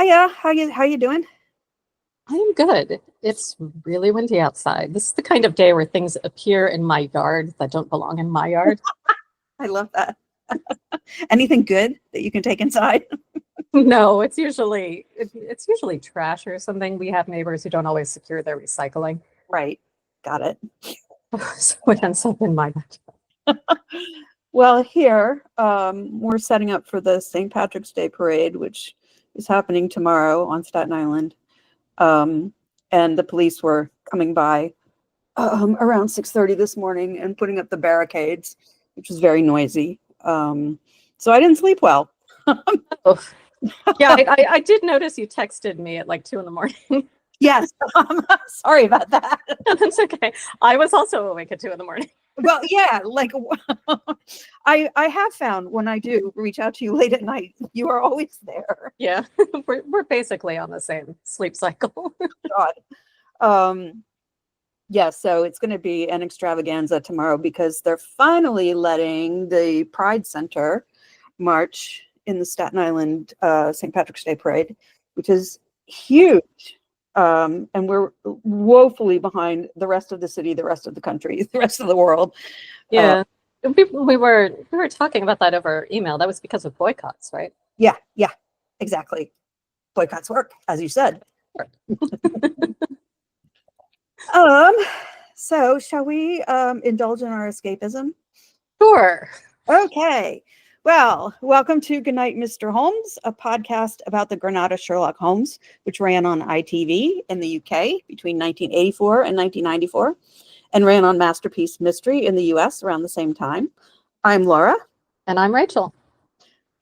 Hiya, how you doing? I'm good. It's really windy outside. This is the kind of day where things appear in my yard that don't belong in my yard. I love that. Anything good that you can take inside? No, it's usually trash or something. We have neighbors who don't always secure their recycling, Right. Got it. so it ends up in my backyard. Well, here, we're setting up for the St. Patrick's Day parade, which is happening tomorrow on Staten Island. And the police were coming by around 6:30 this morning and putting up the barricades, which was very noisy. So I didn't sleep well. Oh. Yeah, I did notice you texted me at like 2 in the morning. Yes, sorry about that. That's okay. I was also awake at 2 in the morning. Well, yeah, like I have found when I do reach out to you late at night, you are always there. Yeah, we're basically on the same sleep cycle. God. Yeah, so it's going to be an extravaganza tomorrow because they're finally letting the Pride Center march in the Staten Island St. Patrick's Day parade, which is huge. And we're woefully behind the rest of the city, the rest of the country, the rest of the world. Yeah, we were talking about that over email. That was because of boycotts, right? Yeah, exactly. Boycotts work, as you said. So shall we indulge in our escapism? Sure. Okay. Well, welcome to Goodnight, Mr. Holmes, a podcast about the Granada Sherlock Holmes, which ran on ITV in the UK between 1984 and 1994, and ran on Masterpiece Mystery in the US around the same time. I'm Laura. And I'm Rachel.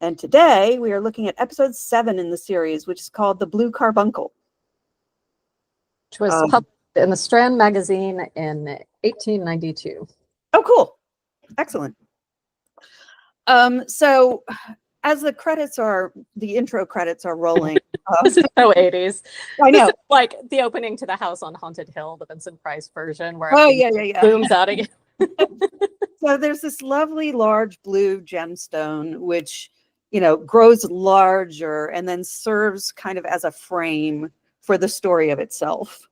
And today we are looking at episode 7 in the series, which is called The Blue Carbuncle. Which was published in the Strand magazine in 1892. Oh, cool. Excellent. So as the intro credits are rolling. This is so 80s. I know. Like the opening to The House on Haunted Hill, the Vincent Price version, where booms out again. So there's this lovely large blue gemstone, which, grows larger and then serves kind of as a frame for the story of itself.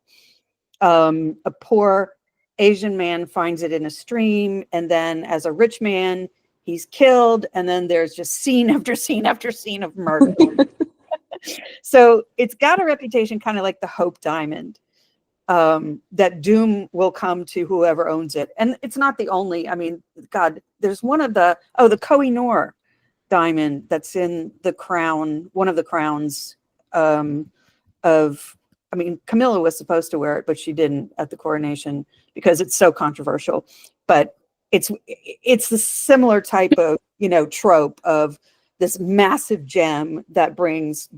A poor Asian man finds it in a stream, and then as a rich man, he's killed, and then there's just scene after scene after scene of murder. So it's got a reputation kind of like the Hope Diamond, that doom will come to whoever owns it. And it's not the only, God, there's one of the Koh-i-Noor diamond that's in the crown, one of the crowns Camilla was supposed to wear it, but she didn't at the coronation because it's so controversial. But it's the similar type of, trope of this massive gem that brings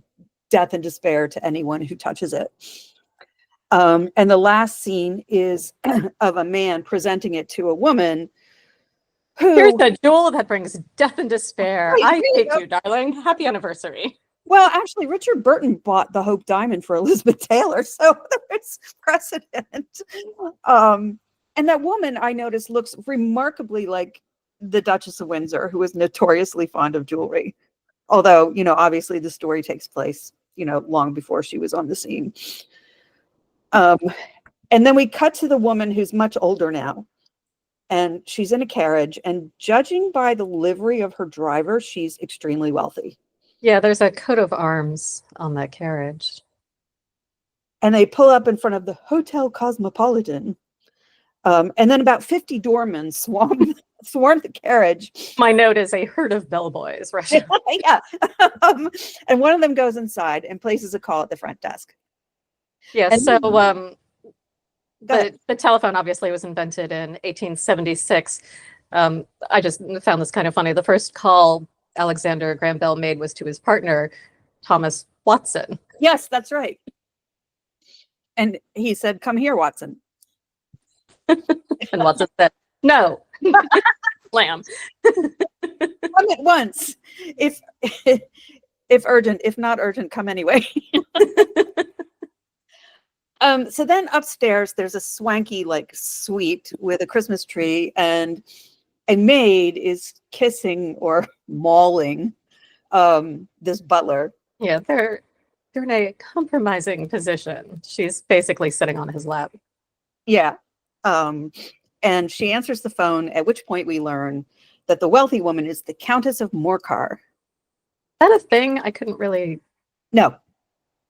death and despair to anyone who touches it. And the last scene is of a man presenting it to a woman. Here's a jewel that brings death and despair. I hate you, darling. Happy anniversary. Well, actually, Richard Burton bought the Hope Diamond for Elizabeth Taylor, so there's precedent. And that woman, I noticed, looks remarkably like the Duchess of Windsor, who was notoriously fond of jewelry. Although, obviously the story takes place, long before she was on the scene. And then we cut to the woman who's much older now. And she's in a carriage. And judging by the livery of her driver, she's extremely wealthy. Yeah, there's a coat of arms on that carriage. And they pull up in front of the Hotel Cosmopolitan. And then about 50 doormen swarm the carriage. My note is a herd of bellboys, right? Yeah. And one of them goes inside and places a call at the front desk. Yeah, and so the telephone obviously was invented in 1876. I just found this kind of funny. The first call Alexander Graham Bell made was to his partner, Thomas Watson. Yes, that's right. And he said, "Come here, Watson." And Watson said, "No." Slam. Come at once. If urgent, if not urgent, come anyway. So then upstairs, there's a swanky suite with a Christmas tree, and a maid is kissing or mauling this butler. Yeah, they're in a compromising position. She's basically sitting on his lap. Yeah. And she answers the phone, at which point we learn that the wealthy woman is the Countess of Morcar. Is that a thing? I couldn't really. No.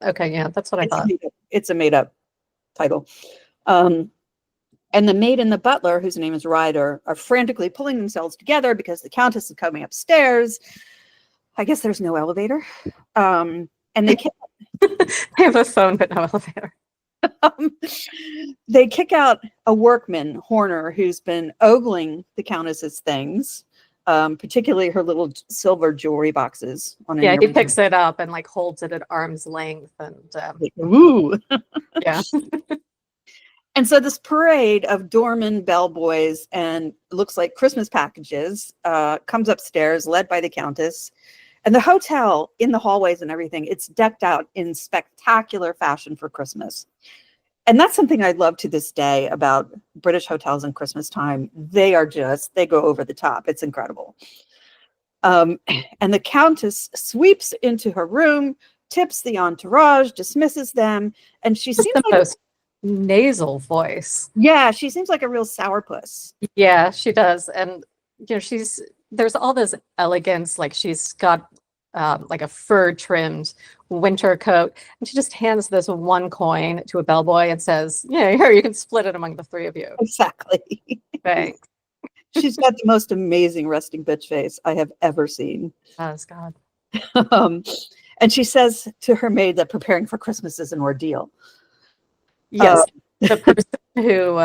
Okay, yeah, that's what I thought. It's a made-up title. And the maid and the butler, whose name is Ryder, are frantically pulling themselves together because the Countess is coming upstairs. I guess there's no elevator. And they They have a phone, but no elevator. They kick out a workman, Horner, who's been ogling the Countess's things, particularly her little silver jewelry boxes. Yeah, he picks it up and like holds it at arm's length, and ooh, yeah. And so this parade of doormen, bellboys, and looks like Christmas packages comes upstairs, led by the Countess. And the hotel, in the hallways and everything, it's decked out in spectacular fashion for Christmas. And that's something I love to this day about British hotels in Christmas time. They go over the top. It's incredible. And the Countess sweeps into her room, tips the entourage, dismisses them, and she seems the like most nasal voice. Yeah, she seems like a real sourpuss. Yeah, she does. And there's all this elegance, like she's got like a fur trimmed winter coat, and she just hands this one coin to a bellboy and says, yeah, here, you can split it among the three of you. Exactly. Thanks. She's got the most amazing resting bitch face I have ever seen. Oh, God. And she says to her maid that preparing for Christmas is an ordeal. Yes, the person who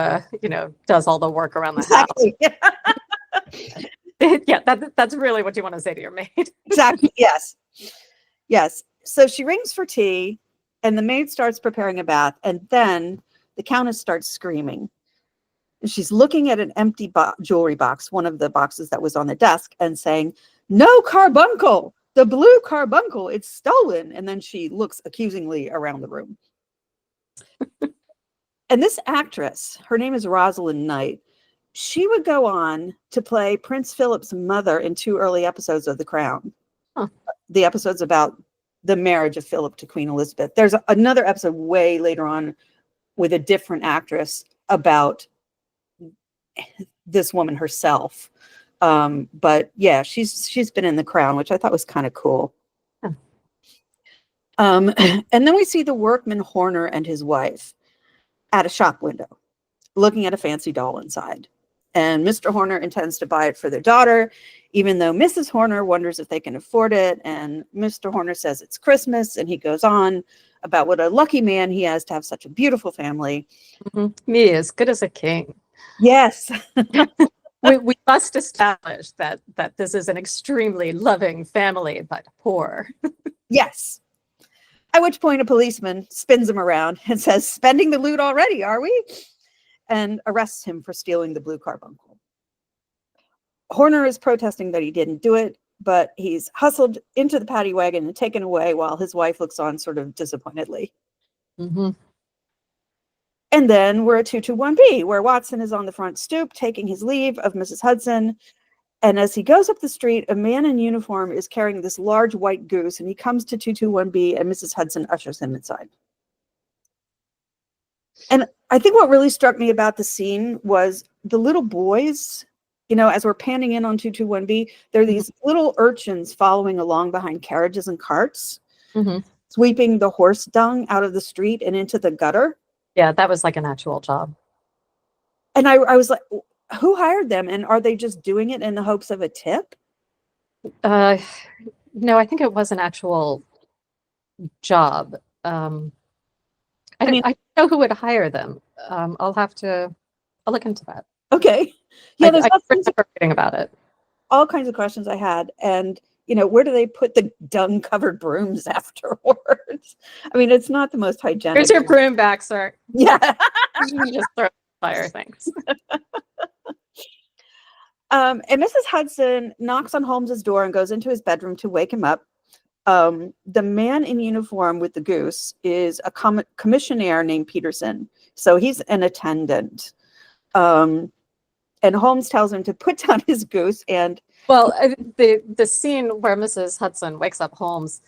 does all the work around the exactly. house. Yeah, that's really what you want to say to your maid. Exactly. Yes. So she rings for tea, and the maid starts preparing a bath, and then the Countess starts screaming. And she's looking at an empty jewelry box, one of the boxes that was on the desk, and saying, "No carbuncle! The blue carbuncle! It's stolen!" And then she looks accusingly around the room. And this actress, her name is Rosalind Knight. She would go on to play Prince Philip's mother in 2 early episodes of The Crown. Huh. The episodes about the marriage of Philip to Queen Elizabeth. There's another episode way later on with a different actress about this woman herself. But yeah, she's been in The Crown, which I thought was kind of cool. Huh. And then we see the workman Horner and his wife at a shop window, looking at a fancy doll inside. And Mr. Horner intends to buy it for their daughter, even though Mrs. Horner wonders if they can afford it. And Mr. Horner says it's Christmas, and he goes on about what a lucky man he has to have such a beautiful family. Mm-hmm. Me as good as a king. Yes. we must establish that this is an extremely loving family, but poor. Yes. At which point a policeman spins him around and says, "Spending the loot already, are we?" And arrests him for stealing the blue carbuncle. Horner is protesting that he didn't do it, but he's hustled into the paddy wagon and taken away while his wife looks on sort of disappointedly. Mm-hmm. And then we're at 221B, where Watson is on the front stoop taking his leave of Mrs. Hudson. And as he goes up the street, a man in uniform is carrying this large white goose, and he comes to 221B, and Mrs. Hudson ushers him inside. And I think what really struck me about the scene was the little boys, as we're panning in on 221B, there are these little urchins following along behind carriages and carts, sweeping the horse dung out of the street and into the gutter. Yeah, that was like an actual job. And I was like, who hired them? And are they just doing it in the hopes of a tip? No, I think it was an actual job. I don't know who would hire them. I'll look into that. Okay. Yeah, there's I remember reading about it. All kinds of questions I had. And, where do they put the dung-covered brooms afterwards? I mean, it's not the most hygienic. Here's your broom back, sir. Yeah. Just throw fire things. And Mrs. Hudson knocks on Holmes's door and goes into his bedroom to wake him up. The man in uniform with the goose is a commissionaire named Peterson. So he's an attendant. And Holmes tells him to put down his goose. And well, the scene where Mrs. Hudson wakes up Holmes,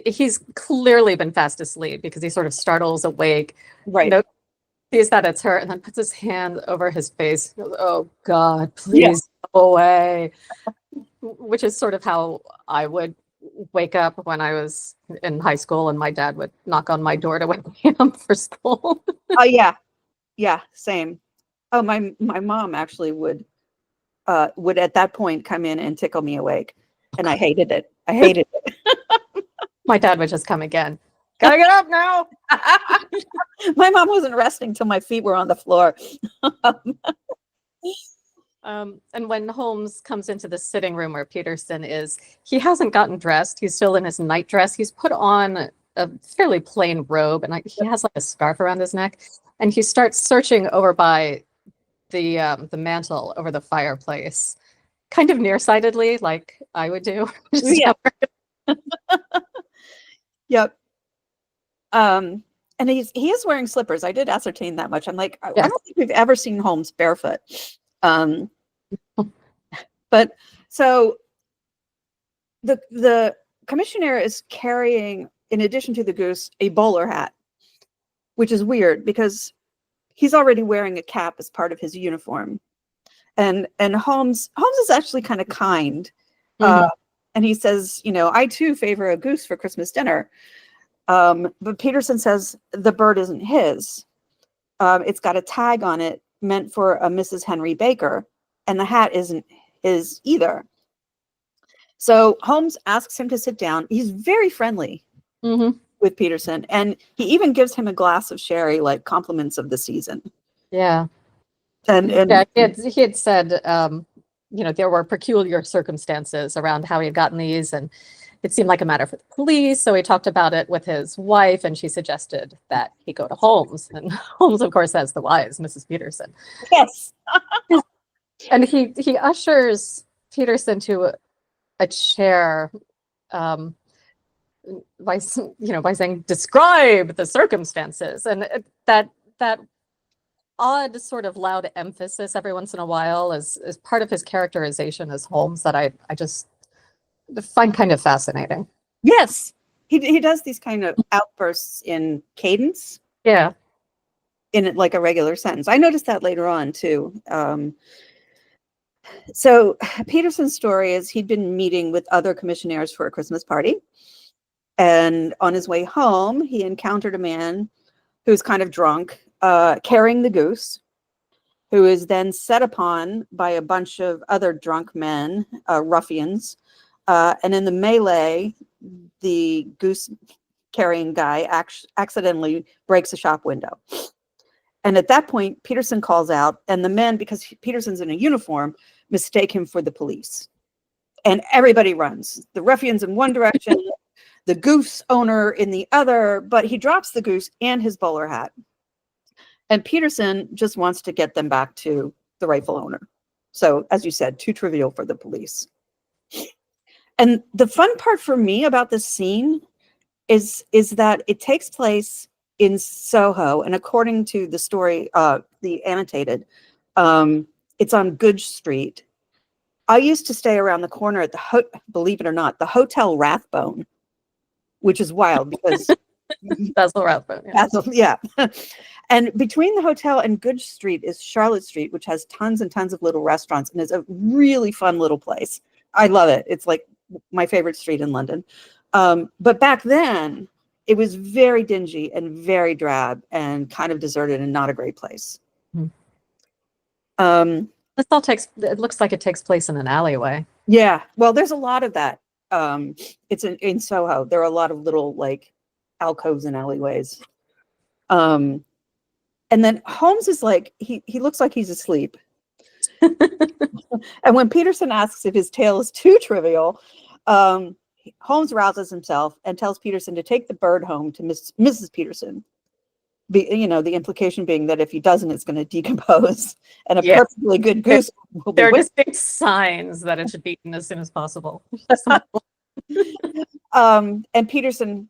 He's clearly been fast asleep because he sort of startles awake, Right. sees that it's her, and then puts his hand over his face. Goes, "Oh God, Yeah. please go away," which is sort of how I would wake up when I was in high school, and my dad would knock on my door to wake me up for school. Oh yeah. Yeah, same. Oh, my mom actually would at that point come in and tickle me awake, and I hated it. I hated it. My dad would just come again. Gotta get up now. My mom wasn't resting till my feet were on the floor. And when Holmes comes into the sitting room where Peterson is, he hasn't gotten dressed. He's still in his nightdress. He's put on a fairly plain robe, and he has like a scarf around his neck. And he starts searching over by the mantle over the fireplace, kind of nearsightedly, like I would do. Yeah. Yep. And he is wearing slippers. I did ascertain that much. I'm like, I don't think we've ever seen Holmes barefoot. But so the commissioner is carrying, in addition to the goose, a bowler hat, which is weird because he's already wearing a cap as part of his uniform. And Holmes is actually kind of kind. And he says, I too favor a goose for Christmas dinner. But Peterson says the bird isn't his. It's got a tag on it meant for a Mrs. Henry Baker, and the hat isn't his either. So Holmes asks him to sit down. He's very friendly with Peterson, and he even gives him a glass of sherry, like compliments of the season. Yeah. And yeah, he had said, there were peculiar circumstances around how he had gotten these, and it seemed like a matter for the police. So he talked about it with his wife, and she suggested that he go to Holmes. And Holmes, of course, has the wise Mrs. Peterson. Yes. And he ushers Peterson to a chair by saying, "Describe the circumstances," and that odd sort of loud emphasis every once in a while is part of his characterization as Holmes that I just find kind of fascinating. Yes. He does these kind of outbursts in cadence. Yeah. In like a regular sentence. I noticed that later on too. So Peterson's story is he'd been meeting with other commissionaires for a Christmas party. And on his way home, he encountered a man who's kind of drunk, carrying the goose, who is then set upon by a bunch of other drunk men, ruffians. And in the melee, the goose carrying guy accidentally breaks a shop window. And at that point, Peterson calls out, and the men, because Peterson's in a uniform, mistake him for the police. And everybody runs. The ruffians in one direction, the goose owner in the other, but he drops the goose and his bowler hat. And Peterson just wants to get them back to the rightful owner. So, as you said, too trivial for the police. And the fun part for me about this scene is that it takes place in Soho, and according to the story, the annotated, it's on Goodge Street. I used to stay around the corner at believe it or not, the Hotel Rathbone, which is wild because Basil Rathbone. Yeah. And between the hotel and Goodge Street is Charlotte Street, which has tons and tons of little restaurants and is a really fun little place. I love it. It's like my favorite street in London. But back then, it was very dingy and very drab and kind of deserted and not a great place. It looks like it takes place in an alleyway. Yeah. Well, there's a lot of that. It's in Soho. There are a lot of little like alcoves and alleyways. And then Holmes is like, he looks like he's asleep. And when Peterson asks if his tale is too trivial, Holmes rouses himself and tells Peterson to take the bird home to Mrs. Peterson. The implication being that if he doesn't, it's going to decompose, and a perfectly good goose will be. There are distinct signs that it should be eaten as soon as possible. And Peterson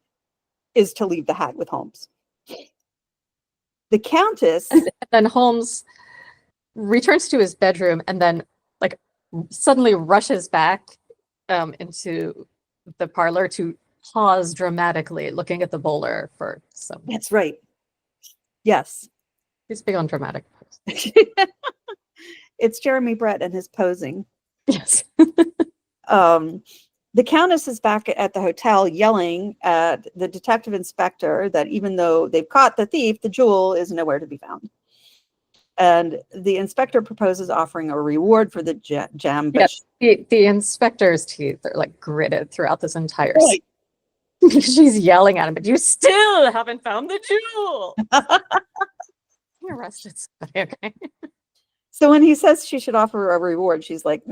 is to leave the hat with Holmes. The Countess. And then Holmes returns to his bedroom and then like suddenly rushes back into the parlor to pause dramatically looking at the bowler for some. That's right. Yes. He's big on dramatic. It's Jeremy Brett and his posing. Yes. The Countess is back at the hotel yelling at the detective inspector that even though they've caught the thief, the jewel is nowhere to be found. And the inspector proposes offering a reward for the gem. But yes, the inspector's teeth are like gritted throughout this entire scene. She's yelling at him, but you still haven't found the jewel. He arrested somebody, okay? So when he says she should offer a reward, she's like,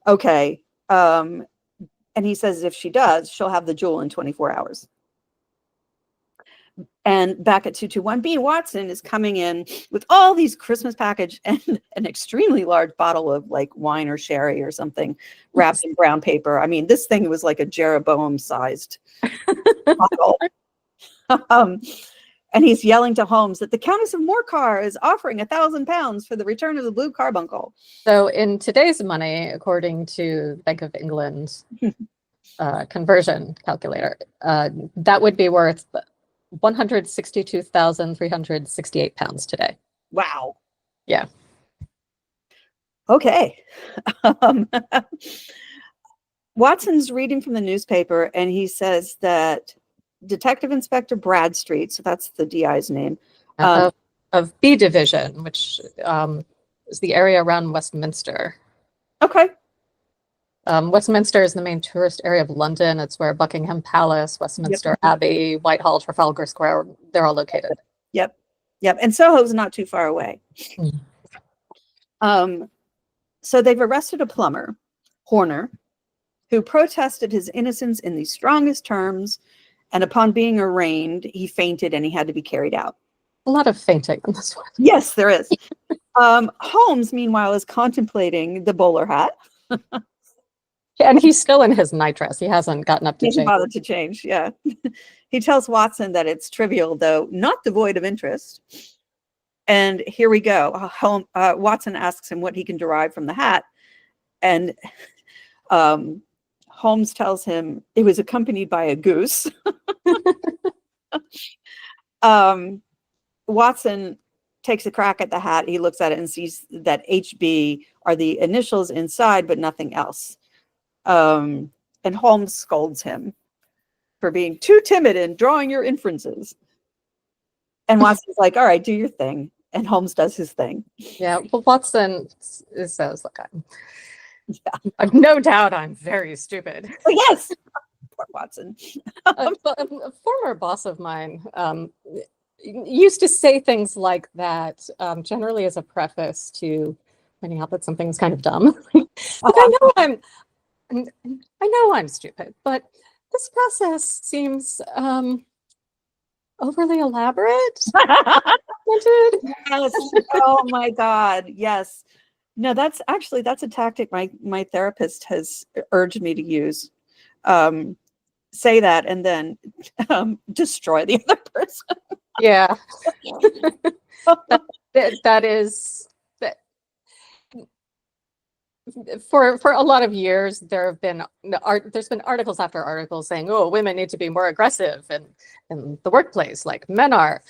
okay. And he says if she does, she'll have the jewel in 24 hours. And back at 221B, Watson is coming in with all these Christmas package and an extremely large bottle of like wine or sherry or something wrapped in brown paper. I mean, this thing was like a Jeroboam-sized bottle. And he's yelling to Holmes that the Countess of Morcar is offering £1,000 for the return of the Blue Carbuncle. So in today's money, according to Bank of England conversion calculator, that would be worth £162,368 today. Wow. Yeah. Okay. Watson's reading from the newspaper, and he says that Detective Inspector Bradstreet, so that's the DI's name, Of B Division, which is the area around Westminster. Okay. Westminster is the main tourist area of London. It's where Buckingham Palace, Westminster Abbey, Whitehall, Trafalgar Square, they're all located. Yep. And Soho's not too far away. So they've arrested a plumber, Horner, who protested his innocence in the strongest terms, and upon being arraigned, he fainted and he had to be carried out. A lot of fainting on this one. Yes, there is. Holmes, meanwhile, is contemplating the bowler hat. And he's still in his nightdress. He hasn't gotten up to He hasn't change. bothered to change, yeah. He tells Watson that it's trivial, though not devoid of interest. And here we go. Watson asks him what he can derive from the hat. And Holmes tells him it was accompanied by a goose. Watson takes a crack at the hat. He looks at it and sees that HB are the initials inside, but nothing else. And Holmes scolds him for being too timid in drawing your inferences. And Watson's like, all right, do your thing. And Holmes does his thing. Yeah, well, Watson says, look, I've no doubt I'm very stupid. Oh, yes. Poor Watson. A former boss of mine used to say things like that, generally as a preface to pointing out that something's kind of dumb. Look, I know I'm stupid, but this process seems overly elaborate. Yes. Oh my God. Yes. No, that's a tactic my therapist has urged me to use. Say that and then destroy the other person. Yeah. that is that. For a lot of years, there's been articles after articles saying, "Oh, women need to be more aggressive in the workplace, like men are,"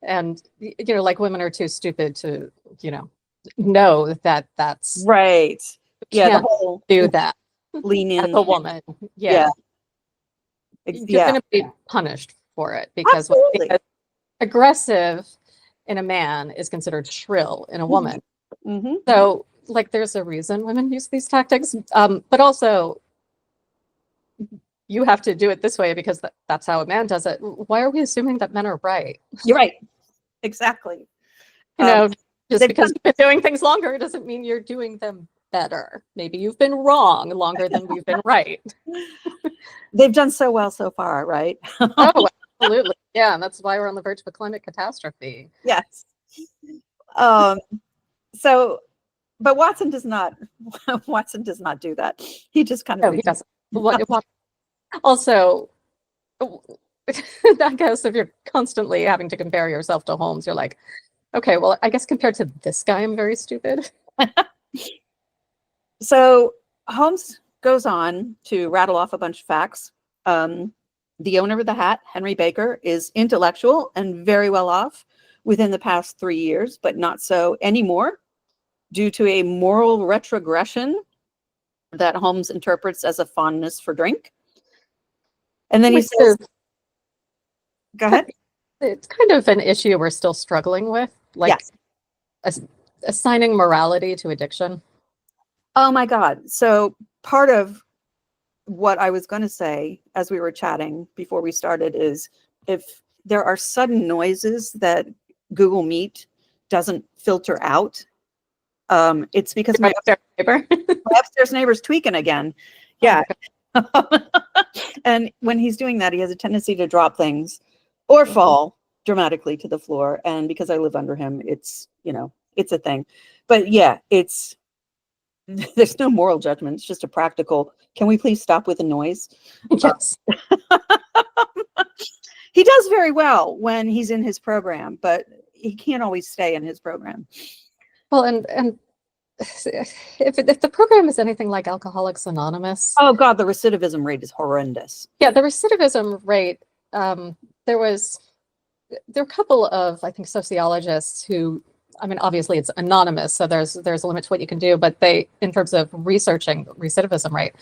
and like women are too stupid to know that that's right. Yeah, can't do that. Lean in as a woman. Yeah. You're going to be punished for it because aggressive in a man is considered shrill in a woman. Mm-hmm. So, there's a reason women use these tactics, but also you have to do it this way because that's how a man does it. Why are we assuming that men are right? You're right. Exactly. Just because you've been doing things longer doesn't mean you're doing them better. Maybe you've been wrong longer than we've been right. They've done so well so far, right? Oh, absolutely. Yeah, and that's why we're on the verge of a climate catastrophe. Yes. But Watson does not do that. He just kind of he doesn't. Also, I guess if you're constantly having to compare yourself to Holmes, you're like, okay, well, I guess compared to this guy, I'm very stupid. So Holmes goes on to rattle off a bunch of facts. The owner of the hat, Henry Baker, is intellectual and very well off within the past 3 years, but not so anymore due to a moral retrogression that Holmes interprets as a fondness for drink. And then he says, go ahead. It's kind of an issue we're still struggling with, like assigning morality to addiction. Oh my God. So part of what I was going to say as we were chatting before we started is if there are sudden noises that Google Meet doesn't filter out, it's because my upstairs neighbor's tweaking again. Yeah. Oh, and when he's doing that, he has a tendency to drop things or fall dramatically to the floor. And because I live under him, it's, it's a thing. But yeah, there's no moral judgment. It's just a practical, can we please stop with the noise? Yes. He does very well when he's in his program, but he can't always stay in his program. Well, and if the program is anything like Alcoholics Anonymous. Oh God, the recidivism rate is horrendous. Yeah, the recidivism rate, there were a couple of, I think, sociologists who, I mean, obviously it's anonymous, so there's a limit to what you can do, but they, in terms of researching recidivism rate,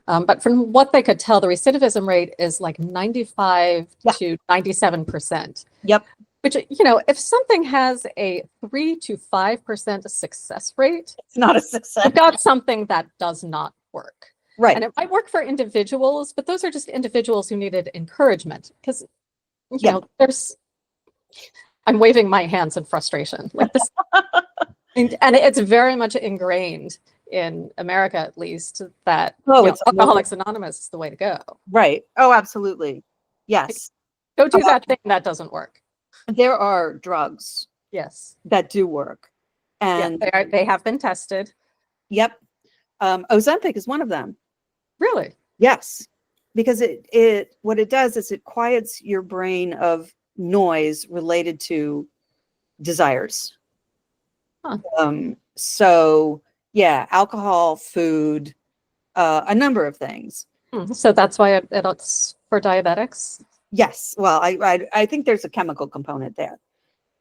but from what they could tell, the recidivism rate is like 95 to 97%. Yep. Which, if something has a 3 to 5% success rate, it's not a success. You've got something that does not work. Right. And it might work for individuals, but those are just individuals who needed encouragement. Because, I'm waving my hands in frustration. Like this, and it's very much ingrained in America, at least, that Alcoholics Anonymous is the way to go. Right. Oh, absolutely. Yes. Go do that thing that doesn't work. There are drugs, that do work, and they have been tested. Yep, Ozempic is one of them. Really? Yes, because what it does is it quiets your brain of noise related to desires. Huh. So yeah, alcohol, food, a number of things. So that's why it's for diabetics. Yes. Well, I think there's a chemical component there.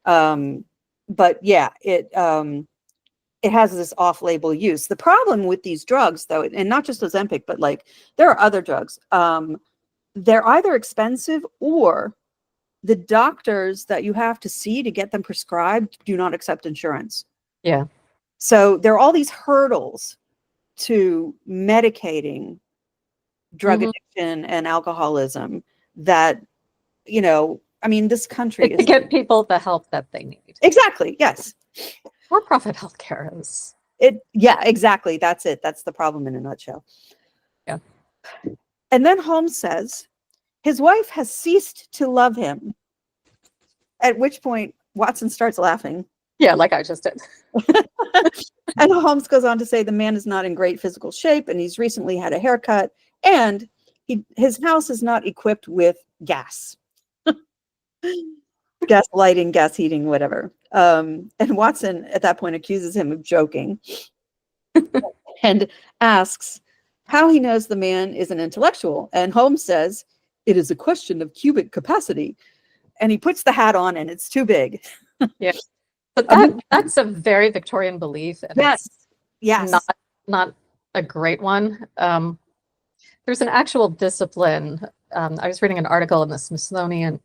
But yeah, it has this off-label use. The problem with these drugs, though, and not just Ozempic, but like there are other drugs, they're either expensive or the doctors that you have to see to get them prescribed do not accept insurance. Yeah. So there are all these hurdles to medicating drug addiction and alcoholism that, I mean, this country is to get people the help that they need. Exactly. Yes. For-profit healthcare is Yeah, exactly. That's it. That's the problem in a nutshell. Yeah. And then Holmes says his wife has ceased to love him, at which point Watson starts laughing. Yeah, like I just did. And Holmes goes on to say the man is not in great physical shape and he's recently had a haircut and his house is not equipped with gas. Gas lighting, gas heating, whatever. And Watson at that point accuses him of joking and asks how he knows the man is an intellectual. And Holmes says, it is a question of cubic capacity. And he puts the hat on and it's too big. Yeah. But that's a very Victorian belief. And yes. Not a great one. There's an actual discipline. I was reading an article in the Smithsonian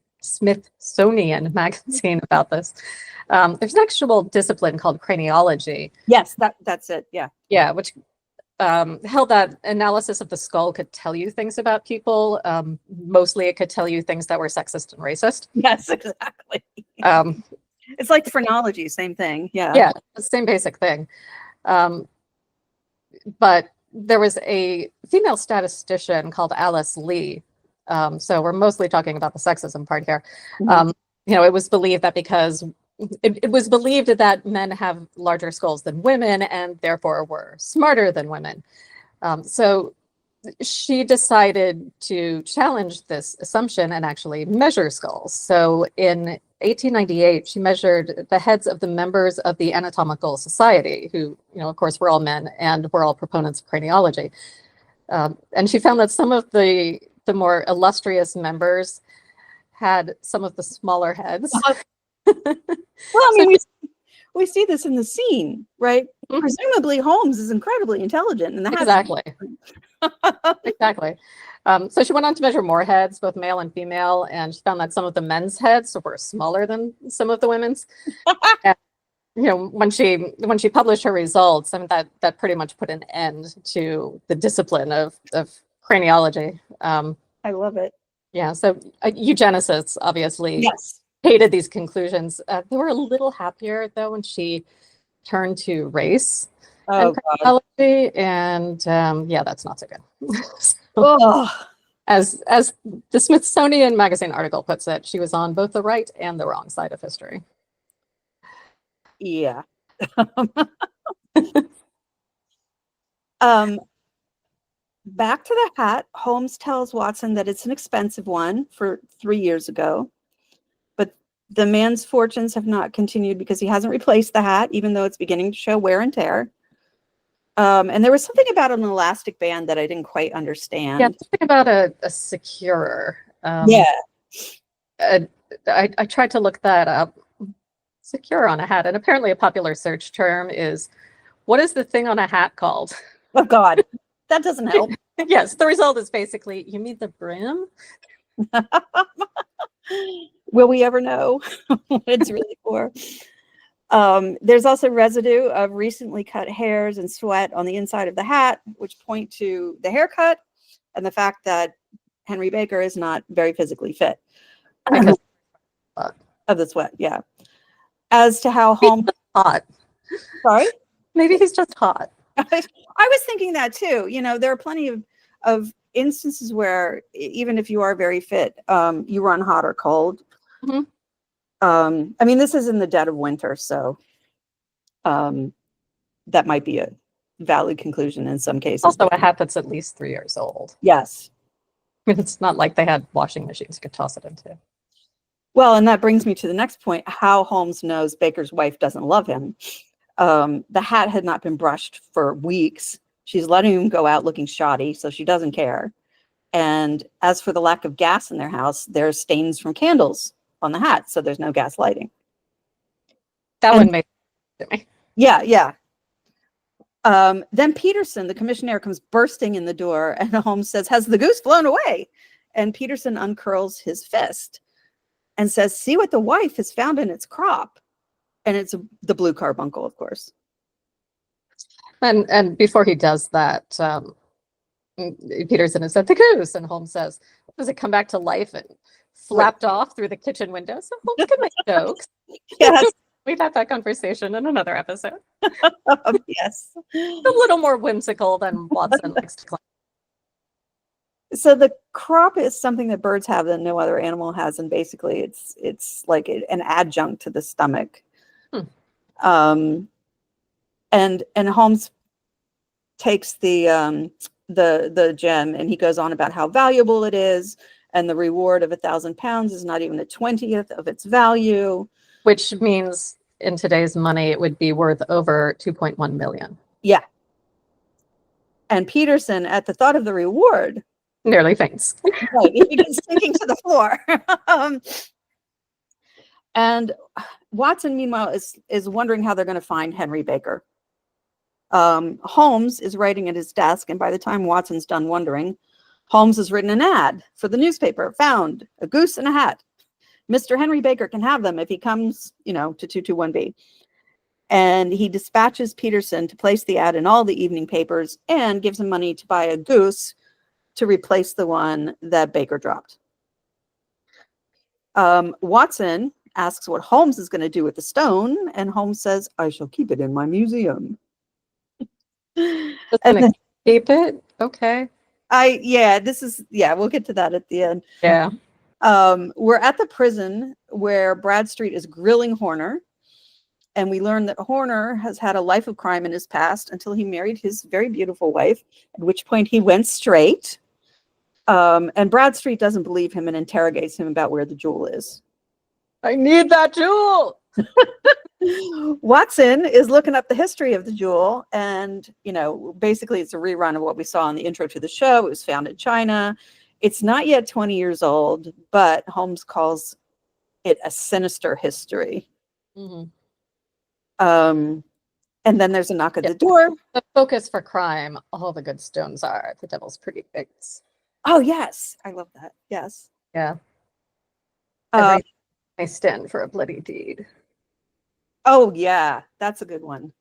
magazine about this. There's an actual discipline called craniology. Yes, that's it. Yeah. Yeah, which held that analysis of the skull could tell you things about people. Mostly it could tell you things that were sexist and racist. Yes, exactly. It's like phrenology, same thing. Yeah. Yeah, the same basic thing. But there was a female statistician called Alice Lee. So we're mostly talking about the sexism part here. It was believed that because it was believed that men have larger skulls than women and therefore were smarter than women. So she decided to challenge this assumption and actually measure skulls. So in 1898, she measured the heads of the members of the Anatomical Society, who, of course, were all men and were all proponents of craniology. And she found that some of the more illustrious members had some of the smaller heads. Well, I So mean, we see this in the scene, right? Mhm. Presumably Holmes is incredibly intelligent, and exactly. Exactly. So she went on to measure more heads, both male and female, and she found that some of the men's heads were smaller than some of the women's. And, when she published her results, I mean that pretty much put an end to the discipline of craniology. I love it. Yeah. So eugenicists obviously Yes. hated these conclusions. They were a little happier though when she turned to race and God. criminology, and yeah, that's not so good. Oh. As the Smithsonian Magazine article puts it, she was on both the right and the wrong side of history. Yeah. Back to the hat, Holmes tells Watson that it's an expensive one for 3 years ago, but the man's fortunes have not continued because he hasn't replaced the hat, even though it's beginning to show wear and tear. And there was something about an elastic band that I didn't quite understand. Yeah, something about a securer. Yeah. I tried to look that up. Secure on a hat, and apparently a popular search term is, what is the thing on a hat called? Oh God, that doesn't help. Yes, the result is basically, you mean the brim? Will we ever know what it's really for? There's also residue of recently cut hairs and sweat on the inside of the hat, which point to the haircut and the fact that Henry Baker is not very physically fit Because of the sweat. Yeah. As to how Holmes hot. Sorry? Maybe he's just hot. I was thinking that too. There are plenty of instances where even if you are very fit, you run hot or cold. Mm-hmm. I mean, this is in the dead of winter, so that might be a valid conclusion in some cases. Also a hat that's at least 3 years old. Yes. It's not like they had washing machines you could toss it into. Well, and that brings me to the next point, how Holmes knows Baker's wife doesn't love him. The hat had not been brushed for weeks. She's letting him go out looking shoddy, so she doesn't care. And as for the lack of gas in their house, there's stains from candles on the hat, so there's no gas lighting. That one made sense to me. Yeah. Then Peterson, the commissionaire, comes bursting in the door, and Holmes says, "Has the goose flown away?" And Peterson uncurls his fist and says, "See what the wife has found in its crop." And it's the blue carbuncle, of course. And before he does that, Peterson has said, "The goose," and Holmes says, "Does it come back to life and flapped off through the kitchen window?" So Holmes can make jokes. Yes. We've had that conversation in another episode. Yes. A little more whimsical than Watson likes to claim. So the crop is something that birds have that no other animal has, and basically it's like an adjunct to the stomach. And Holmes takes the gem, and he goes on about how valuable it is, and the reward of 1,000 pounds is not even a 20th of its value. Which means in today's money, it would be worth over 2.1 million. Yeah. And Peterson, at the thought of the reward, nearly faints. Right, he begins sinking to the floor. And Watson, meanwhile, is wondering how they're going to find Henry Baker. Holmes is writing at his desk, and by the time Watson's done wondering, Holmes has written an ad for the newspaper. Found a goose and a hat. Mr. Henry Baker can have them if he comes, to 221B. And he dispatches Peterson to place the ad in all the evening papers and gives him money to buy a goose to replace the one that Baker dropped. Watson asks what Holmes is going to do with the stone, and Holmes says, "I shall keep it in my museum." And keep it? Okay. We'll get to that at the end. Yeah. We're at the prison where Bradstreet is grilling Horner, and we learn that Horner has had a life of crime in his past until he married his very beautiful wife, at which point he went straight. And Bradstreet doesn't believe him and interrogates him about where the jewel is. I need that jewel. Watson is looking up the history of the jewel, and basically it's a rerun of what we saw in the intro to the show. It was found in China. It's not yet 20 years old, but Holmes calls it a sinister history. Mm-hmm. And then there's a knock at the door. The focus for crime, all the good stones are the devil's pretty pigs. Oh, yes. I love that. Yes. Yeah. Every I stand for a bloody deed. Oh, yeah. That's a good one.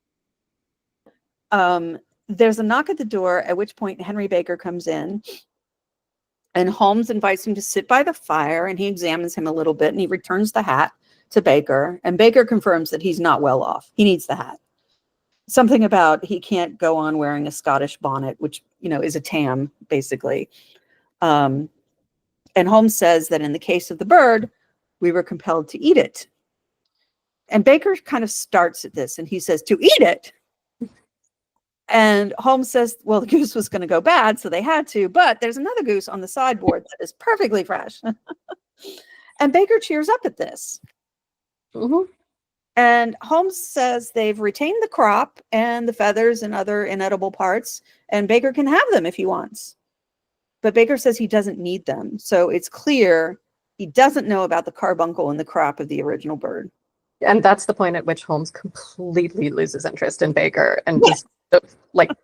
There's a knock at the door, at which point Henry Baker comes in. And Holmes invites him to sit by the fire, and he examines him a little bit, and he returns the hat to Baker. And Baker confirms that he's not well off. He needs the hat. Something about he can't go on wearing a Scottish bonnet, which, is a tam, basically. And Holmes says that in the case of the bird, we were compelled to eat it. And Baker kind of starts at this, and he says, to eat it. And Holmes says, well, the goose was going to go bad, so they had to, but there's another goose on the sideboard that is perfectly fresh. And Baker cheers up at this. Mm-hmm. And Holmes says they've retained the crop and the feathers and other inedible parts, and Baker can have them if he wants. But Baker says he doesn't need them. So it's clear he doesn't know about the carbuncle and the crop of the original bird. And that's the point at which Holmes completely loses interest in Baker and just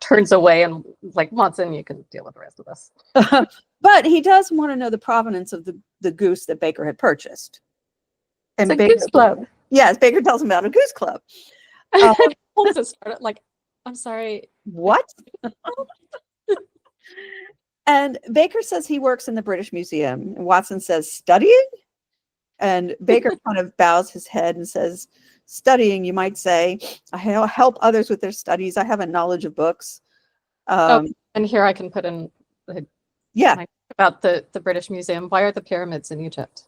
turns away and Watson, you can deal with the rest of this. But he does want to know the provenance of the goose that Baker had purchased. And it's a goose club. Yes, Baker tells him about a goose club. Holmes has started I'm sorry. What? And Baker says he works in the British Museum. And Watson says, studying? And Baker kind of bows his head and says, studying, you might say. I help others with their studies. I have a knowledge of books. And here I can put in about the British Museum. Why are the pyramids in Egypt?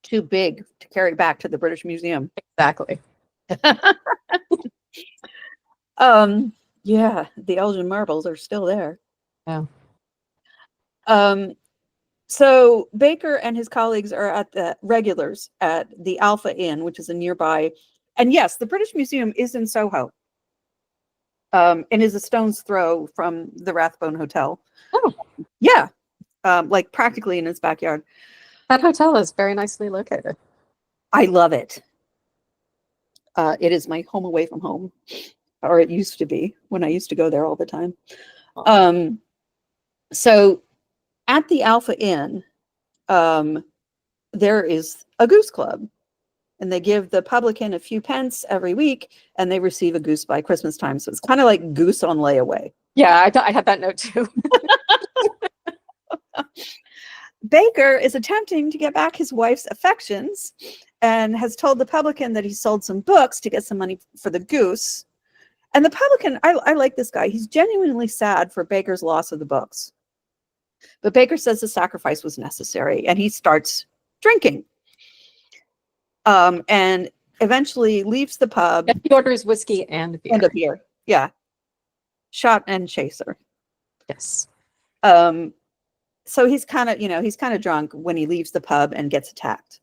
Too big to carry back to the British Museum. Exactly. Yeah, the Elgin marbles are still there. Yeah. So Baker and his colleagues are at the regulars at the Alpha Inn, which is a nearby. And yes, the British Museum is in Soho. And is a stone's throw from the Rathbone Hotel. Oh. Yeah. Practically in its backyard. That hotel is very nicely located. I love it. It is my home away from home, or it used to be when I used to go there all the time. So at the Alpha Inn, there is a goose club, and they give the publican a few pence every week, and they receive a goose by Christmas time. So it's kind of like goose on layaway. Yeah, I had that note too. Baker is attempting to get back his wife's affections and has told the publican that he sold some books to get some money for the goose. And the publican, I like this guy. He's genuinely sad for Baker's loss of the books. But Baker says the sacrifice was necessary, and he starts drinking. And eventually leaves the pub. And he orders whiskey and beer. And a beer, yeah. Shot and chaser. Yes. So he's kind of drunk when he leaves the pub and gets attacked.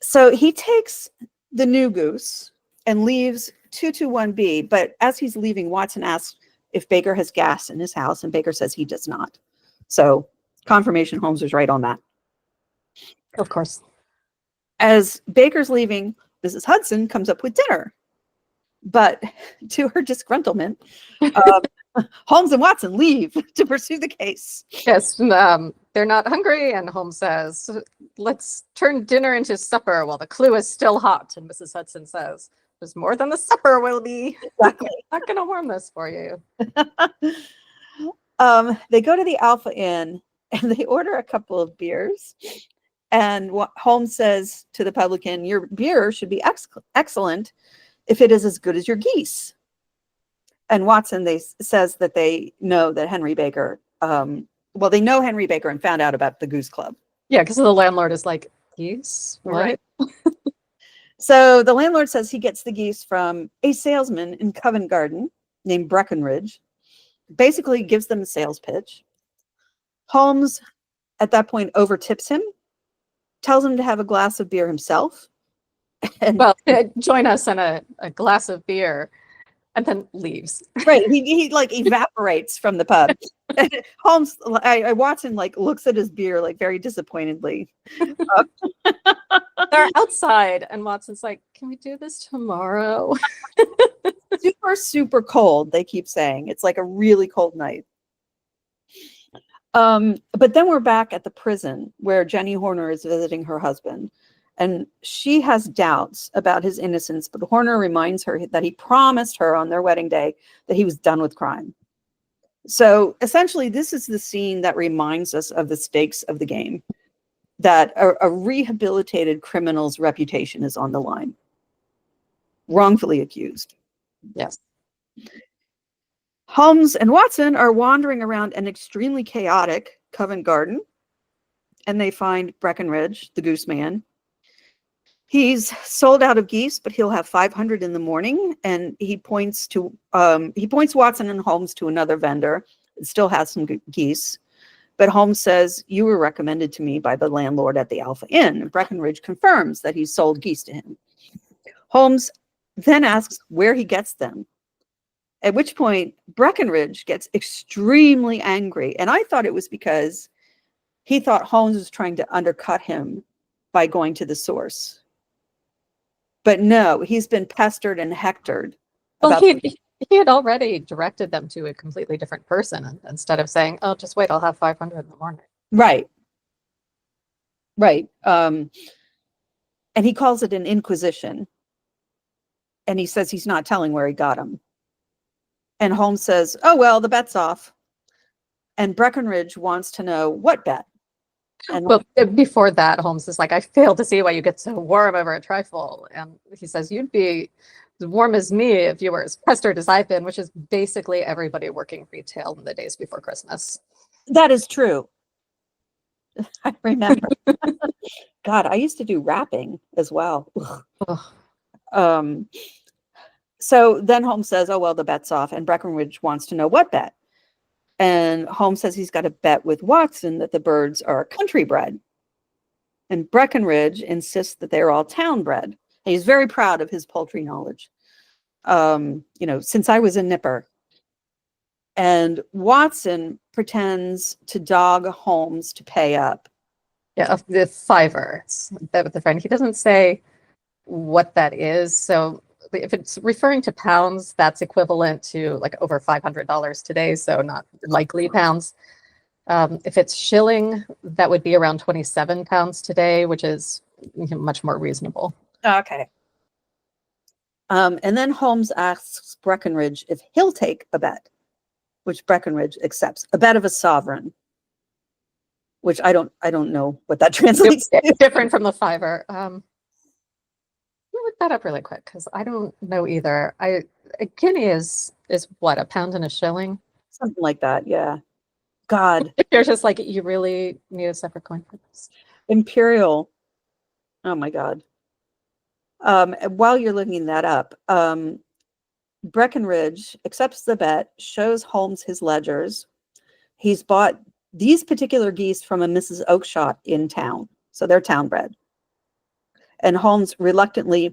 So he takes the new goose and leaves 221B. But as he's leaving, Watson asks if Baker has gas in his house, and Baker says he does not. So confirmation, Holmes was right on that. Of course. As Baker's leaving, Mrs. Hudson comes up with dinner. But to her disgruntlement, Holmes and Watson leave to pursue the case. Yes, they're not hungry, and Holmes says, let's turn dinner into supper while the clue is still hot. And Mrs. Hudson says, there's more than the supper will be. Exactly. I'm not going to warm this for you. They go to the Alpha Inn, and they order a couple of beers. And Holmes says to the publican, your beer should be excellent if it is as good as your geese. And Watson says that they know that Henry Baker, they know Henry Baker and found out about the Goose Club. Yeah, because the landlord is like, geese? What? Right. So the landlord says he gets the geese from a salesman in Covent Garden named Breckenridge, basically gives them a sales pitch. Holmes, at that point, overtips him, tells him to have a glass of beer himself, And Well, join us in a glass of beer, and then leaves. right, he like evaporates from the pub. Holmes, Watson like looks at his beer like very disappointedly. They're outside, and Watson's like, "Can we do this tomorrow?" Super, super cold, they keep saying. It's like a really cold night. But then we're back at the prison where Jenny Horner is visiting her husband, and she has doubts about his innocence, but Horner reminds her that he promised her on their wedding day that he was done with crime. So essentially, this is the scene that reminds us of the stakes of the game, that a rehabilitated criminal's reputation is on the line, wrongfully accused. Yes. Holmes and Watson are wandering around an extremely chaotic Covent Garden, and they find Breckenridge, the goose man. He's sold out of geese, but he'll have 500 in the morning, and he points Watson and Holmes to another vendor that still has some geese. But Holmes says, "You were recommended to me by the landlord at the Alpha Inn." And Breckenridge confirms that he sold geese to him. Holmes then asks where he gets them, at which point Breckenridge gets extremely angry. And I thought it was because he thought Holmes was trying to undercut him by going to the source. But no, he's been pestered and hectored. Well, he had already directed them to a completely different person instead of saying, "Oh, just wait, I'll have 500 in the morning." Right. Right. And he calls it an inquisition. And he says he's not telling where he got them. And Holmes says, "Oh, well, the bet's off." And Breckenridge wants to know what bet. And well, before that, Holmes is like, "I fail to see why you get so warm over a trifle." And he says, "You'd be as warm as me if you were as pestered as I've been," which is basically everybody working retail in the days before Christmas. that is true. I remember. God, I used to do wrapping as well. So then Holmes says, "Oh, well, the bet's off." And Breckenridge wants to know what bet. And Holmes says he's got a bet with Watson that the birds are country bred. And Breckenridge insists that they're all town bred. And he's very proud of his poultry knowledge. Since I was a nipper. And Watson pretends to dog Holmes to pay up. Yeah, the fiver. It's bet with a friend. He doesn't say what that is. So if it's referring to pounds, that's equivalent to like over $500 today. So not likely pounds. If it's shilling, that would be around 27 pounds today, which is much more reasonable. Okay. And then Holmes asks Breckenridge if he'll take a bet, which Breckenridge accepts. A bet of a sovereign, which I don't know what that translates to. Different from the fiver. Look that up really quick because I don't know either. A guinea is what, a pound and a shilling? Something like that, yeah. God. You're just like, you really need a separate coin for this. Imperial. Oh my God. While you're looking that up, Breckenridge accepts the bet, shows Holmes his ledgers. He's bought these particular geese from a Mrs. Oakshott in town, so they're town bred. And Holmes reluctantly,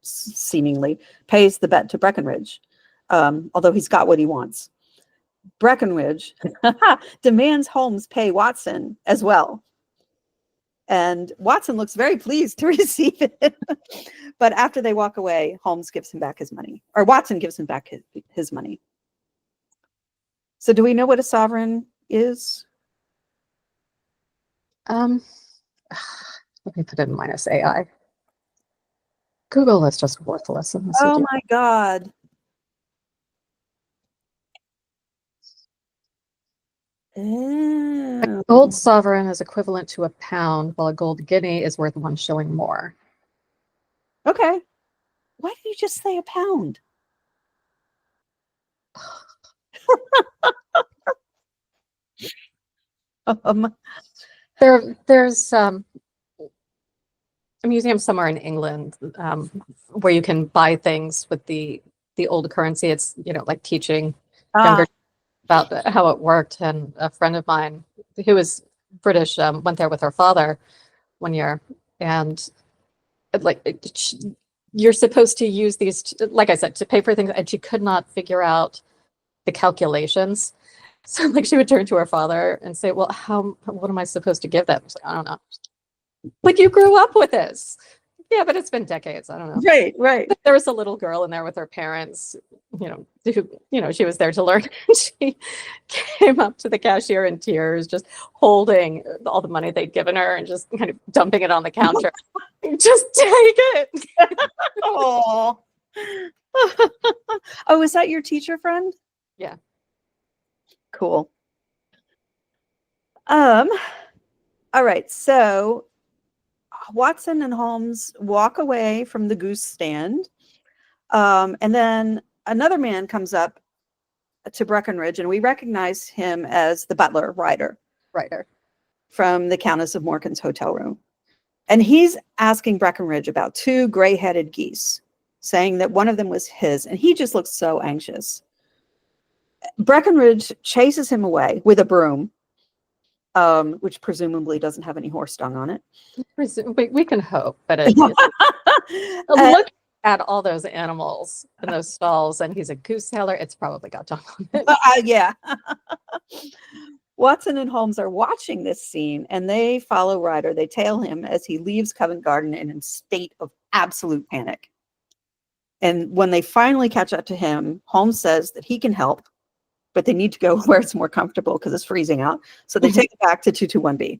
seemingly, pays the bet to Breckenridge, although he's got what he wants. Breckenridge demands Holmes pay Watson as well. And Watson looks very pleased to receive it. But after they walk away, Holmes gives him back his money, or Watson gives him back his money. So do we know what a sovereign is? Let me put it in minus AI. Google is just worthless in this. Oh my God. A gold sovereign is equivalent to a pound, while a gold guinea is worth 1 shilling more. Okay. Why did you just say a pound? There's a museum somewhere in England where you can buy things with the old currency. It's like teaching younger about how it worked. And a friend of mine who was British went there with her father one year, and you're supposed to use these, like I said, to pay for things, and she could not figure out the calculations. So like she would turn to her father and say, well, what am I supposed to give them? Like, I don't know. But you grew up with this. Yeah, but it's been decades. I don't know. Right, right. There was a little girl in there with her parents, she was there to learn. She came up to the cashier in tears, just holding all the money they'd given her and just kind of dumping it on the counter. Just take it. Oh. Oh, is that your teacher friend? Yeah. Cool. All right. So Watson and Holmes walk away from the goose stand. And then another man comes up to Breckenridge, and we recognize him as the butler, Ryder from the Countess of Morcar's hotel room. And he's asking Breckenridge about two gray-headed geese, saying that one of them was his, and he just looks so anxious. Breckenridge chases him away with a broom, which presumably doesn't have any horse dung on it. We can hope, but look at all those animals in those stalls, and he's a goose seller. It's probably got dung on it. Yeah. Watson and Holmes are watching this scene, and they follow Ryder. They tail him as he leaves Covent Garden in a state of absolute panic. And when they finally catch up to him, Holmes says that he can help, but they need to go where it's more comfortable because it's freezing out. So they take it back to 221B.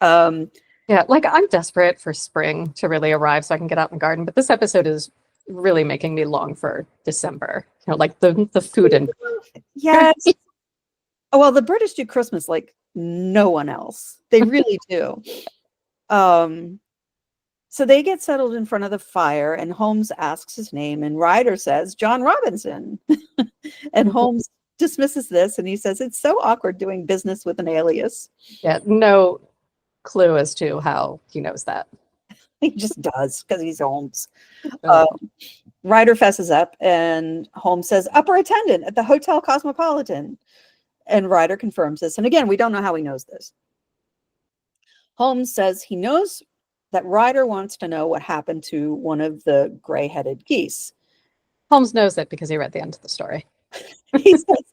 Yeah, like I'm desperate for spring to really arrive so I can get out in the garden. But this episode is really making me long for December. Like the food and yes. Oh, well, the British do Christmas like no one else. They really do. So they get settled in front of the fire, and Holmes asks his name, and Ryder says, John Robinson. And Holmes dismisses this, and he says, it's so awkward doing business with an alias. Yeah, no clue as to how he knows that. He just does, because he's Holmes. Ryder fesses up, and Holmes says, upper attendant at the Hotel Cosmopolitan. And Ryder confirms this. And again, we don't know how he knows this. Holmes says he knows that Ryder wants to know what happened to one of the gray-headed geese. Holmes knows it because he read the end of the story. He says,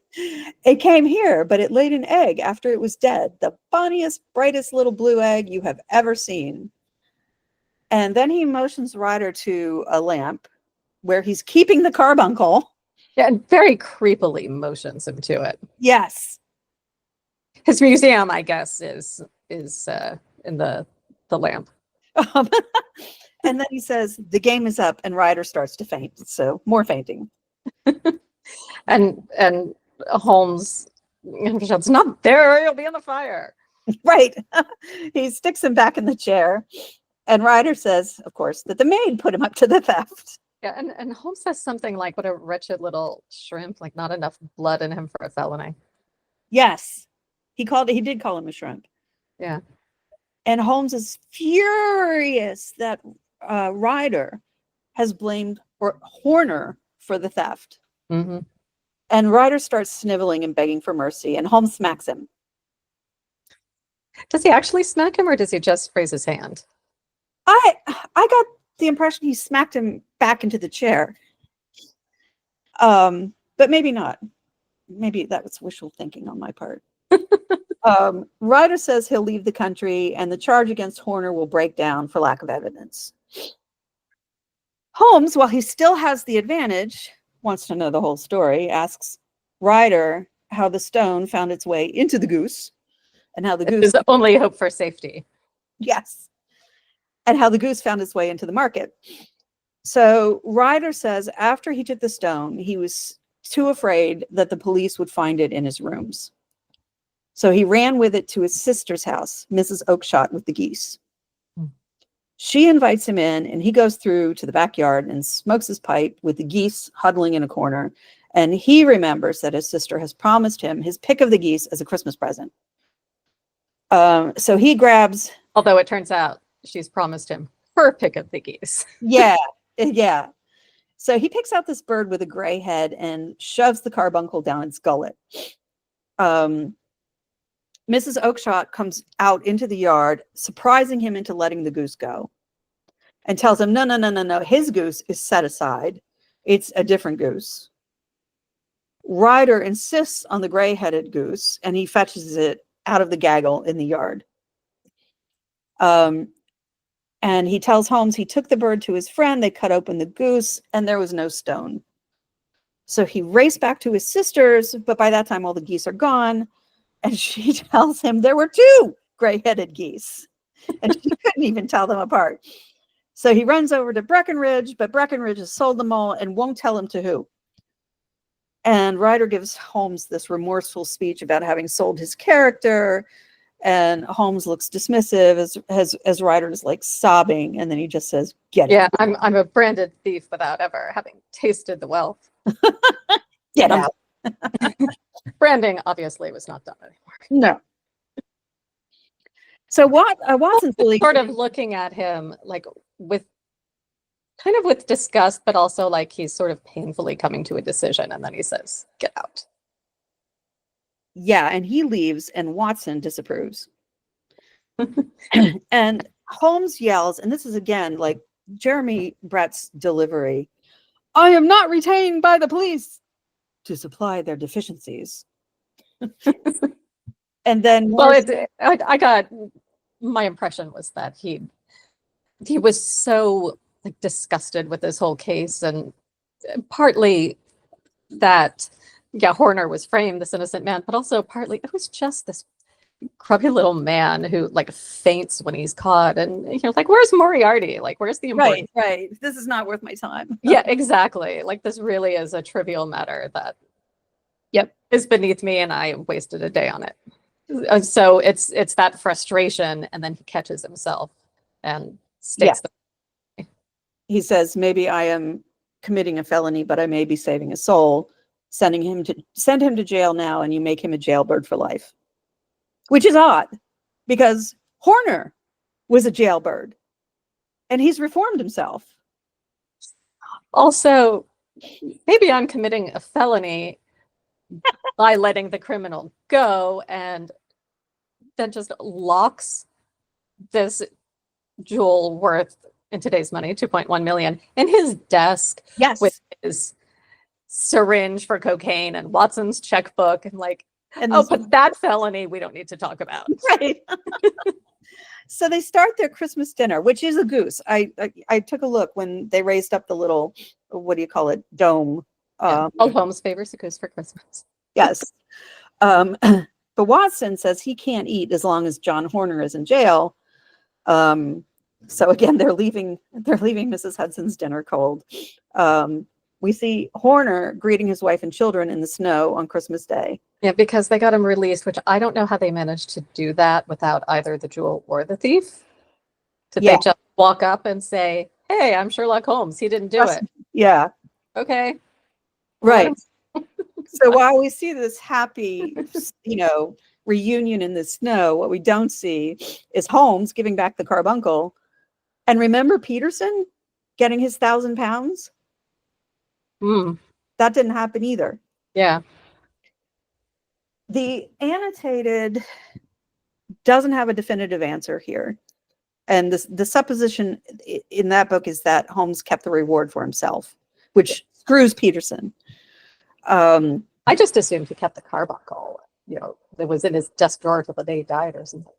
it came here, but it laid an egg after it was dead. The bonniest, brightest little blue egg you have ever seen. And then he motions Ryder to a lamp where he's keeping the carbuncle. Yeah, and very creepily motions him to it. Yes. His museum, I guess, is in the lamp. And then he says, the game is up, and Ryder starts to faint. So more fainting. and Holmes shouts, not there, you'll be in the fire. Right. He sticks him back in the chair. And Ryder says, of course, that the maid put him up to the theft. Yeah, and Holmes says something like, what a wretched little shrimp, like not enough blood in him for a felony. Yes. He did call him a shrimp. Yeah. And Holmes is furious that Ryder has blamed Horner for the theft. Mm-hmm. And Ryder starts sniveling and begging for mercy, and Holmes smacks him. Does he actually smack him, or does he just raise his hand? I got the impression he smacked him back into the chair. But maybe not. Maybe that was wishful thinking on my part. Ryder says he'll leave the country, and the charge against Horner will break down for lack of evidence. Holmes, while he still has the advantage, wants to know the whole story, asks Ryder how the stone found its way into the goose, and how the goose is the only hope for safety. Yes. And how the goose found its way into the market. So Ryder says after he took the stone, he was too afraid that the police would find it in his rooms. So he ran with it to his sister's house, Mrs. Oakshott with the geese. She invites him in, and he goes through to the backyard and smokes his pipe with the geese huddling in a corner. And he remembers that his sister has promised him his pick of the geese as a Christmas present. So he grabs... Although it turns out she's promised him her pick of the geese. Yeah. So he picks out this bird with a gray head and shoves the carbuncle down its gullet. Mrs. Oakshott comes out into the yard, surprising him into letting the goose go. and tells him, no, his goose is set aside. It's a different goose. Ryder insists on the gray-headed goose, and he fetches it out of the gaggle in the yard. And he tells Holmes he took the bird to his friend. They cut open the goose, and there was no stone. So he raced back to his sister's, but by that time, all the geese are gone. And she tells him there were 2 gray-headed geese, and she couldn't even tell them apart. So he runs over to Breckenridge, but Breckenridge has sold them all and won't tell him to who. And Ryder gives Holmes this remorseful speech about having sold his character, and Holmes looks dismissive as Ryder is like sobbing, and then he just says, "Get Yeah, out. I'm a branded thief without ever having tasted the wealth." Get out." Branding obviously was not done anymore. No. So what Watson's really Sort of looking at him like with disgust, but also like he's sort of painfully coming to a decision, and then he says, "Get out." Yeah, and he leaves, and Watson disapproves. And Holmes yells, and this is again like Jeremy Brett's delivery, "I am not retained by the police to supply their deficiencies." And then I got, my impression was that he was so like disgusted with this whole case, and partly that, yeah, Horner was framed, this innocent man, but also partly it was just this grubby little man who like faints when he's caught, and like, where's Moriarty? Like, where's the important? Right. This is not worth my time. Yeah, exactly. Like, this really is a trivial matter that is beneath me, and I wasted a day on it. So it's that frustration, and then he catches himself and stakes the. He says, "Maybe I am committing a felony, but I may be saving a soul. Send him to jail now, and you make him a jailbird for life." Which is odd, because Horner was a jailbird, and he's reformed himself. Also, maybe I'm committing a felony by letting the criminal go, and then just locks this jewel worth, in today's money, 2.1 million, in his desk. Yes. With his syringe for cocaine and Watson's checkbook, and like, And but that felony we don't need to talk about. Right. So they start their Christmas dinner, which is a goose. I took a look when they raised up the little, what do you call it, dome. Old Holmes favors a goose for Christmas. Yes. But Watson says he can't eat as long as John Horner is in jail. So again, they're leaving Mrs. Hudson's dinner cold. We see Horner greeting his wife and children in the snow on Christmas Day. Yeah, because they got him released, which I don't know how they managed to do that without either the jewel or the thief. Did they just walk up and say, "Hey, I'm Sherlock Holmes. He didn't do it." Yeah. Okay. Right. So while we see this happy, reunion in the snow, what we don't see is Holmes giving back the carbuncle. And remember Peterson getting his 1,000 pounds? That didn't happen either. Yeah. The annotated doesn't have a definitive answer here. And the supposition in that book is that Holmes kept the reward for himself, which screws Peterson. I just assumed he kept the carbuncle. It was in his desk drawer till the day he died or something.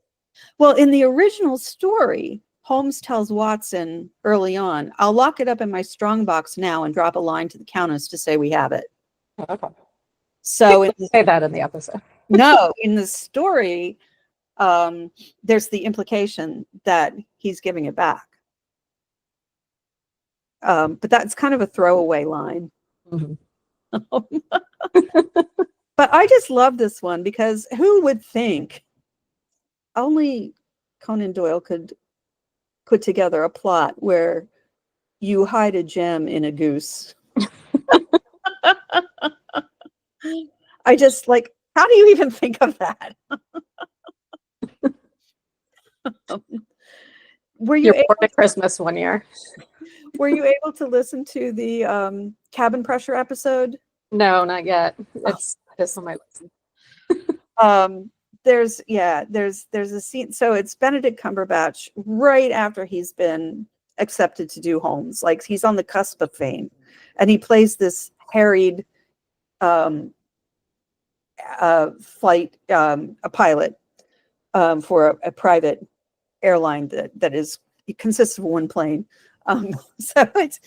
Well, in the original story, Holmes tells Watson early on, "I'll lock it up in my strongbox now and drop a line to the Countess to say we have it." Okay. So say that in the episode. No, in the story, there's the implication that he's giving it back. But that's kind of a throwaway line. Mm-hmm. But I just love this one because who would think only Conan Doyle could put together a plot where you hide a gem in a goose. I just like, how do you even think of that? Were you able to Christmas one year? Were you able to listen to the cabin pressure episode? No, not yet. It's on my list. There's a scene. So it's Benedict Cumberbatch right after he's been accepted to do Holmes. Like he's on the cusp of fame, and he plays this harried flight, a pilot for a private airline that it consists of one plane. So it's,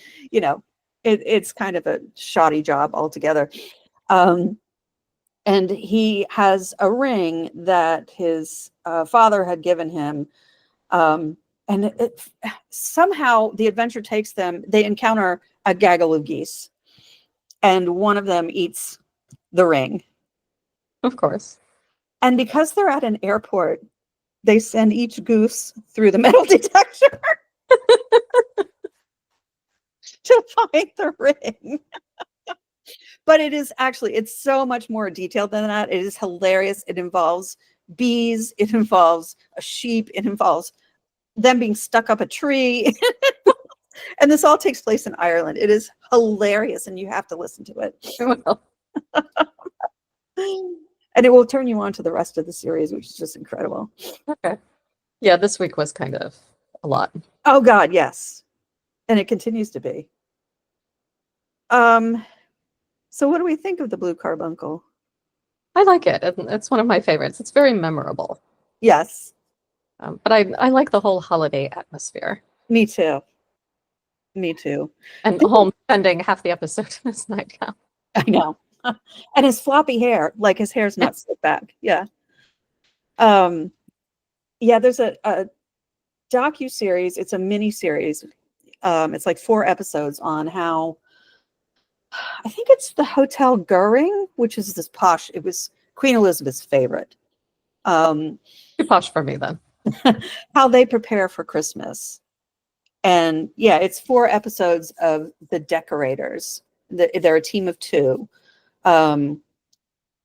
it's kind of a shoddy job altogether. And he has a ring that his father had given him. And somehow the adventure takes them, they encounter a gaggle of geese, and one of them eats the ring. Of course. And because they're at an airport, they send each goose through the metal detector to find the ring. But it's so much more detailed than that. It is hilarious. It involves bees. It involves a sheep. It involves them being stuck up a tree. And this all takes place in Ireland. It is hilarious, and you have to listen to it. Well. And it will turn you on to the rest of the series, which is just incredible. Okay. Yeah, this week was kind of a lot. Oh, God, yes. And it continues to be. So what do we think of the Blue Carbuncle? I like it. It's one of my favorites. It's very memorable. Yes. But I like the whole holiday atmosphere. Me too. Me too. And Holmes spending half the episode in his nightgown. I know. And his floppy hair, like his hair's not slicked back. Yeah. Yeah, there's a docu-series. It's a mini-series. It's like 4 episodes on how, I think it's the Hotel Goering, which is this posh, it was Queen Elizabeth's favorite. Too posh for me then. How they prepare for Christmas. And yeah, it's 4 episodes of the decorators. They're a team of 2,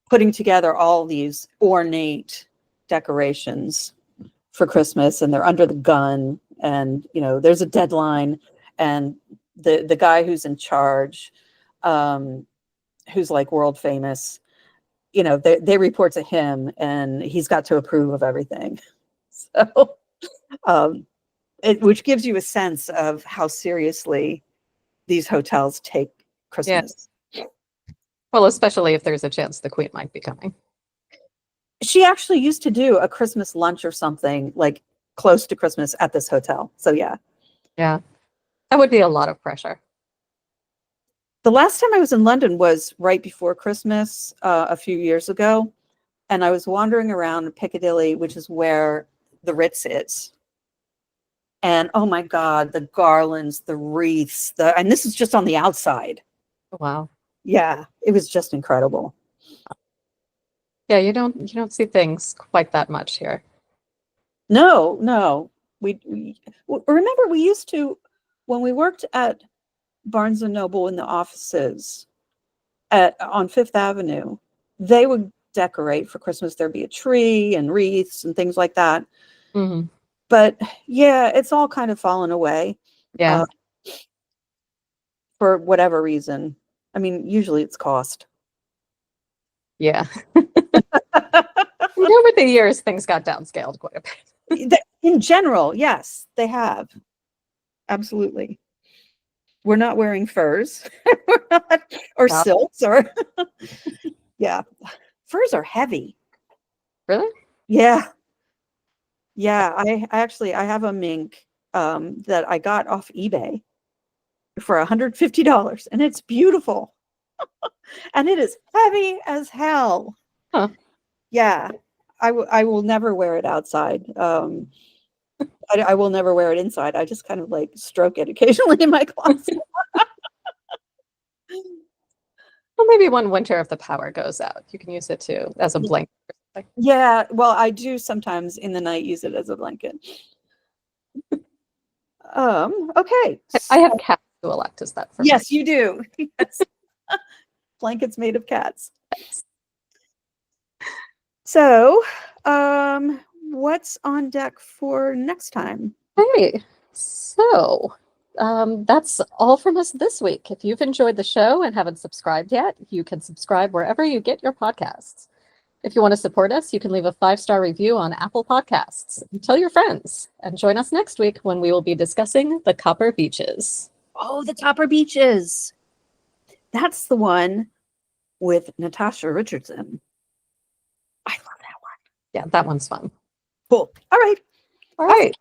putting together all these ornate decorations for Christmas, and they're under the gun, and there's a deadline, and the guy who's in charge, who's like world famous, they report to him, and he's got to approve of everything. So which gives you a sense of how seriously these hotels take Christmas. Yeah. Well, especially if there's a chance the Queen might be coming. She actually used to do a Christmas lunch or something like close to Christmas at this hotel. So yeah. Yeah. That would be a lot of pressure. The last time I was in London was right before Christmas, a few years ago. And I was wandering around Piccadilly, which is where the Ritz is. And oh my God, the garlands, the wreaths, and this is just on the outside. Wow. Yeah, it was just incredible. Yeah, you don't see things quite that much here. No. We remember we used to, when we worked at Barnes and Noble in the offices on Fifth Avenue, they would decorate for Christmas. There'd be a tree and wreaths and things like that. Mm-hmm. But yeah, it's all kind of fallen away. Yeah. For whatever reason. I mean, usually it's cost. Yeah. Over the years, things got downscaled quite a bit. In general, yes, they have. Absolutely. We're not wearing furs or silks or yeah. Furs are heavy. Really? Yeah. Yeah, I have a mink that I got off eBay for $150, and it's beautiful. And it is heavy as hell. Huh. Yeah, I will never wear it outside. I will never wear it inside. I just kind of like stroke it occasionally in my closet. Well, maybe one winter if the power goes out, you can use it too as a blanket. Yeah, well, I do sometimes in the night use it as a blanket. Okay. I have cats who will act as that for me. Yes, you do. Yes. Blankets made of cats. So, what's on deck for next time? Hey, so that's all from us this week. If you've enjoyed the show and haven't subscribed yet, you can subscribe wherever you get your podcasts. If you want to support us, you can leave a 5-star review on Apple Podcasts. Tell your friends and join us next week when we will be discussing the Copper Beaches. Oh, the Copper Beaches. That's the one with Natasha Richardson. I love that one. Yeah, that one's fun. Cool. All right. All right.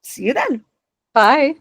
See you then. Bye.